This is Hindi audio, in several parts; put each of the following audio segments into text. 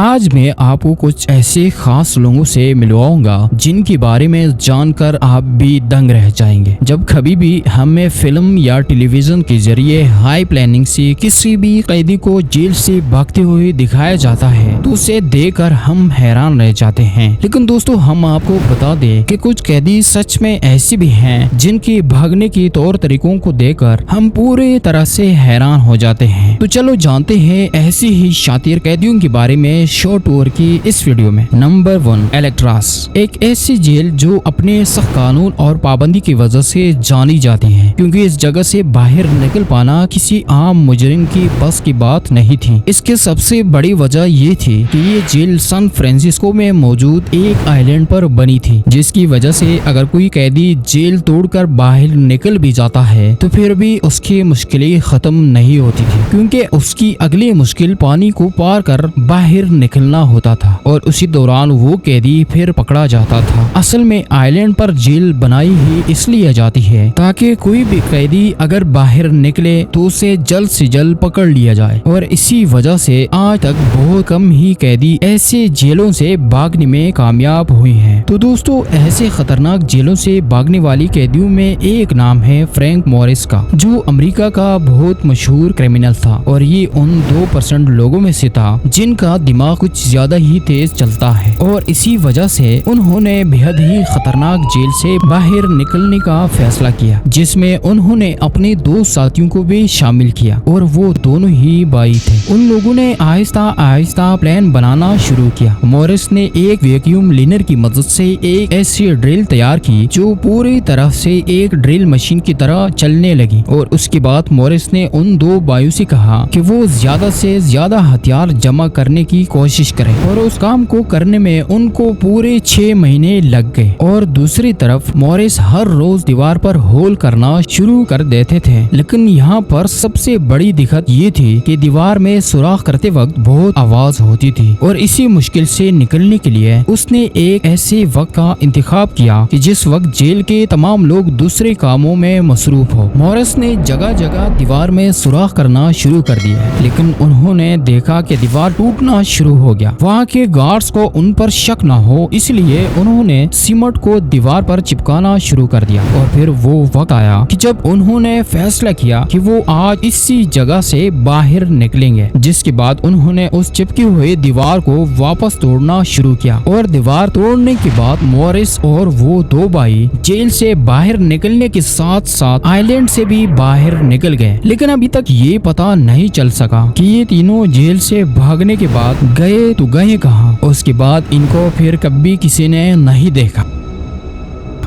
आज मैं आपको कुछ ऐसे खास लोगों से मिलवाऊंगा जिनके बारे में जानकर आप भी दंग रह जाएंगे। जब कभी भी हमें फिल्म या टेलीविजन के जरिए हाई प्लानिंग से किसी भी कैदी को जेल से भागते हुए दिखाया जाता है तो उसे देखकर हम हैरान रह जाते हैं। लेकिन दोस्तों, हम आपको बता दें कि कुछ कैदी सच में ऐसे भी हैं जिनके भागने के तौर तरीकों को देखकर हम पूरी तरह से हैरान हो जाते हैं। तो चलो जानते हैं ऐसी ही शातिर कैदियों के बारे में शॉर्ट टूर की इस वीडियो में। नंबर 1, एलेक्ट्रास, एक ऐसी जेल जो अपने सख्त कानून और पाबंदी की वजह से जानी जाती है, क्योंकि इस जगह से बाहर निकल पाना किसी आम मुजरिम की बस की बात नहीं थी। इसकी सबसे बड़ी वजह ये थी कि ये जेल सैन फ्रांसिस्को में मौजूद एक आइलैंड पर बनी थी, जिसकी वजह से अगर कोई कैदी जेल तोड़कर बाहर निकल भी जाता है तो फिर भी उसकी मुश्किलें खत्म नहीं होती थी, क्योंकि उसकी अगली मुश्किल पानी को पार कर बाहर निकलना होता था और उसी दौरान वो कैदी फिर पकड़ा जाता था। असल में आइलैंड पर जेल बनाई ही इसलिए जाती है ताकि कोई भी कैदी अगर बाहर निकले तो उसे जल्द से जल्द पकड़ लिया जाए, और इसी वजह से आज तक बहुत कम ही कैदी ऐसे जेलों से भागने में कामयाब हुए हैं। तो दोस्तों, ऐसे खतरनाक जेलों से भागने वाली कैदियों में एक नाम है फ्रैंक मोरिस का, जो अमेरिका का बहुत मशहूर क्रिमिनल था और ये उन 2% लोगों में से था जिनका दिमाग कुछ ज्यादा ही तेज चलता है, और इसी वजह से उन्होंने बेहद ही खतरनाक जेल से बाहर निकलने का फैसला किया, जिसमें उन्होंने अपने 2 साथियों को भी शामिल किया और वो दोनों ही भाई थे। उन लोगों ने आहिस्ता आहिस्ता प्लान बनाना शुरू किया। मोरिस ने एक वैक्यूम क्लीनर की मदद से एक ऐसी ड्रिल तैयार की जो पूरी तरह से एक ड्रिल मशीन की तरह चलने लगी, और उसके बाद मोरिस ने उन 2 भाइयों से कहा कि वो ज्यादा से ज्यादा हथियार जमा करने की कोशिश करें, और उस काम को करने में उनको पूरे 6 महीने लग गए। और दूसरी तरफ मोरिस हर रोज दीवार पर होल करना शुरू कर देते थे, लेकिन यहाँ पर सबसे बड़ी दिक्कत ये थी कि दीवार में सुराख करते वक्त बहुत आवाज होती थी, और इसी मुश्किल से निकलने के लिए उसने एक ऐसे वक्त का इंतखाब किया कि जिस वक्त जेल के तमाम लोग दूसरे कामों में मसरूफ हो। मोरिस ने जगह जगह दीवार में सुराख करना शुरू कर दिया, लेकिन उन्होंने देखा कि दीवार टूटना शुरू हो गया। वहाँ के गार्ड्स को उन पर शक न हो, इसलिए उन्होंने सीमेंट को दीवार पर चिपकाना शुरू कर दिया। और फिर वो वक्त आया कि जब उन्होंने फैसला किया कि वो आज इसी जगह से बाहर निकलेंगे, जिसके बाद उन्होंने उस चिपकी हुई दीवार को वापस तोड़ना शुरू किया। और दीवार तोड़ने के बाद मोरिस और वो 2 भाई जेल से बाहर निकलने के साथ साथ आइलैंड से भी बाहर निकल गए, लेकिन अभी तक ये पता नहीं चल सका कि ये तीनों जेल से भागने के बाद गए तो गए कहाँ। उसके बाद इनको फिर कभी किसी ने नहीं देखा।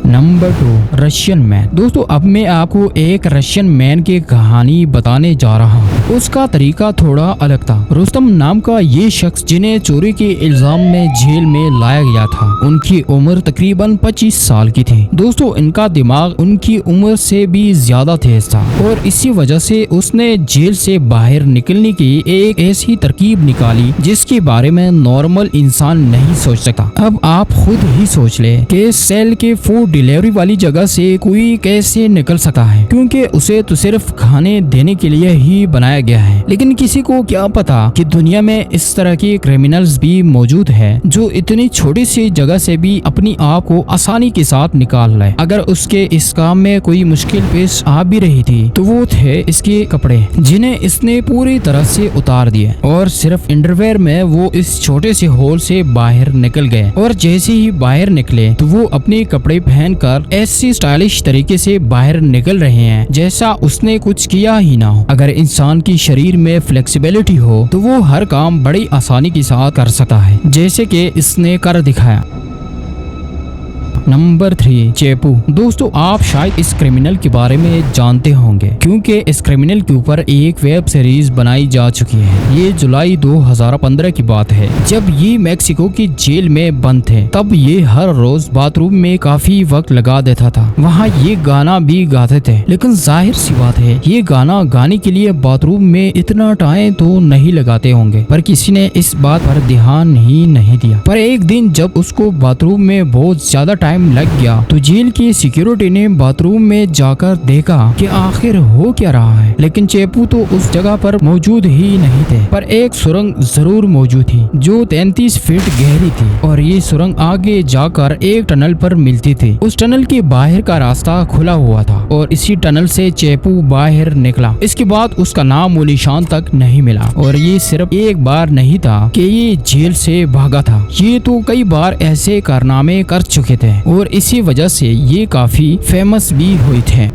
Number 2, Russian man. दोस्तों, अब मैं आपको एक रशियन मैन की कहानी बताने जा रहा हूँ। उसका तरीका थोड़ा अलग था। रुस्तम नाम का ये शख्स, जिन्हें चोरी के इल्जाम में जेल में लाया गया था, उनकी उम्र तकरीबन 25 साल की थी। दोस्तों, इनका दिमाग उनकी उम्र से भी ज्यादा तेज था, और इसी वजह से उसने जेल से बाहर निकलने की एक ऐसी तरकीब निकाली जिसके बारे में नॉर्मल इंसान नहीं सोच सकता। अब आप खुद ही सोच ले कि सेल के फूड डिलीवरी वाली जगह से कोई कैसे निकल सकता है, क्योंकि उसे तो सिर्फ खाने देने के लिए ही बनाया गया है। लेकिन किसी को क्या पता कि दुनिया में इस तरह के क्रिमिनल्स भी मौजूद हैं जो इतनी छोटी सी जगह से भी अपनी आप को आसानी के साथ निकाल लाए। अगर उसके इस काम में कोई मुश्किल पेश आ भी रही थी तो वो थे इसके कपड़े, जिन्हें इसने पूरी तरह से उतार दिए, और सिर्फ अंडरवेयर में वो इस छोटे से होल से बाहर निकल गए। और जैसे ही बाहर निकले तो वो अपने कपड़े पहनकर ऐसी स्टाइलिश तरीके से बाहर निकल रहे हैं जैसा उसने कुछ किया ही ना हो। अगर इंसान की शरीर में फ्लेक्सिबिलिटी हो तो वो हर काम बड़ी आसानी के साथ कर सकता है, जैसे कि इसने कर दिखाया। नंबर 3, चेपू। दोस्तों, आप शायद इस क्रिमिनल के बारे में जानते होंगे, क्योंकि इस क्रिमिनल के ऊपर एक वेब सीरीज बनाई जा चुकी है। ये जुलाई 2015 की बात है, जब ये मेक्सिको की जेल में बंद थे। तब ये हर रोज बाथरूम में काफी वक्त लगा देता था। वहाँ ये गाना भी गाते थे, लेकिन जाहिर सी बात है ये गाना गाने के लिए बाथरूम में इतना टाइम तो नहीं लगाते होंगे, पर किसी ने इस बात पर ध्यान ही नहीं दिया। पर एक दिन जब उसको बाथरूम में बहुत ज्यादा टाइम टाइम लग गया तो जेल की सिक्योरिटी ने बाथरूम में जाकर देखा कि आखिर हो क्या रहा है, लेकिन चेपू तो उस जगह पर मौजूद ही नहीं थे। पर एक सुरंग जरूर मौजूद थी जो 33 फीट गहरी थी और ये सुरंग आगे जाकर एक टनल पर मिलती थी। उस टनल के बाहर का रास्ता खुला हुआ था और इसी टनल से चेपू बाहर निकला। इसके बाद उसका नाम व निशान तक नहीं मिला और ये सिर्फ एक बार नहीं था कि ये जेल से भागा था, ये तो कई बार ऐसे कारनामे कर चुके थे और इसी वजह से ये काफी फेमस भी हुए थे।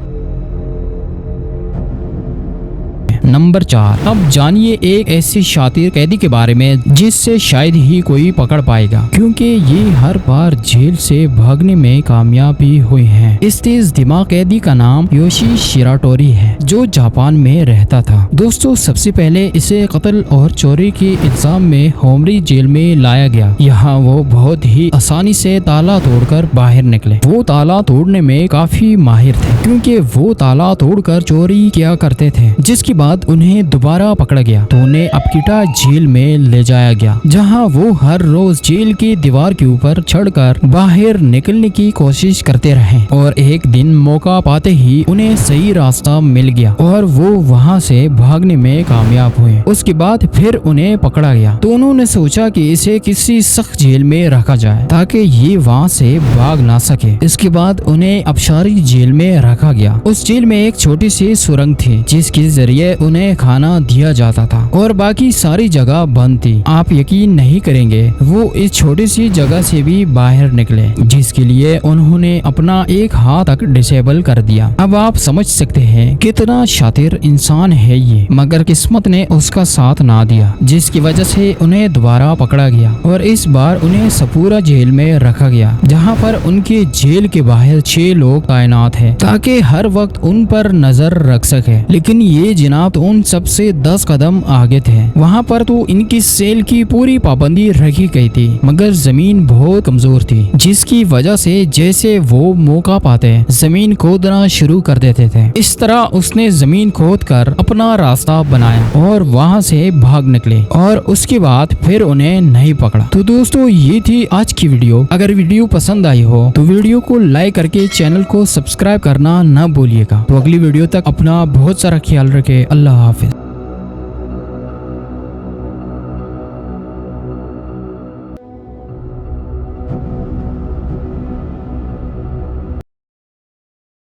नंबर 4, अब जानिए एक ऐसे शातिर कैदी के बारे में जिससे शायद ही कोई पकड़ पाएगा, क्योंकि ये हर बार जेल से भागने में कामयाब भी हुए हैं। इस तेज दिमाग कैदी का नाम योशी शिराटोरी है जो जापान में रहता था। दोस्तों, सबसे पहले इसे कत्ल और चोरी के इल्जाम में होमरी जेल में लाया गया। यहाँ वो बहुत ही आसानी से ताला तोड़कर बाहर निकले। वो ताला तोड़ने में काफी माहिर थे क्योंकि वो ताला तोड़कर चोरी किया करते थे। जिसके बाद उन्हें दोबारा पकड़ा गया तो उन्हें अकिटा जेल में ले जाया गया, जहां वो हर रोज जेल की दीवार के ऊपर चढ़कर बाहर निकलने की कोशिश करते रहे और एक दिन मौका पाते ही उन्हें सही रास्ता मिल गया और वो वहां से भागने में कामयाब हुए। उसके बाद फिर उन्हें पकड़ा गया तो उन्होंने सोचा कि इसे किसी सख्त जेल में रखा जाए ताकि ये वहां से भाग ना सके। इसके बाद उन्हें अबशारी जेल में रखा गया। उस जेल में एक छोटी सी सुरंग थी जिसके जरिए उन्हें खाना दिया जाता था और बाकी सारी जगह बंद थी। आप यकीन नहीं करेंगे, वो इस छोटी सी जगह से भी बाहर निकले जिसके लिए उन्होंने अपना एक हाथ तक डिसेबल कर दिया। अब आप समझ सकते हैं कितना शातिर इंसान है ये, मगर किस्मत ने उसका साथ ना दिया जिसकी वजह से उन्हें दोबारा पकड़ा गया और इस बार उन्हें सपूरा जेल में रखा गया, जहाँ पर उनके जेल के बाहर 6 लोग तैनात है ताकि हर वक्त उन पर नजर रख सके। लेकिन ये जनाब तो उन सबसे 10 कदम आगे थे। वहाँ पर तो इनकी सेल की पूरी पाबंदी रखी गई थी, मगर जमीन बहुत कमजोर थी जिसकी वजह से जैसे वो मौका पाते जमीन खोदना शुरू कर देते थे। इस तरह उसने जमीन खोद कर अपना रास्ता बनाया और वहाँ से भाग निकले और उसके बाद फिर उन्हें नहीं पकड़ा। तो दोस्तों, ये थी आज की वीडियो। अगर वीडियो पसंद आई हो तो वीडियो को लाइक करके चैनल को सब्सक्राइब करना न भूलिएगा। तो अगली वीडियो तक अपना बहुत सारा ख्याल रखे। अल्लाह हाफिज।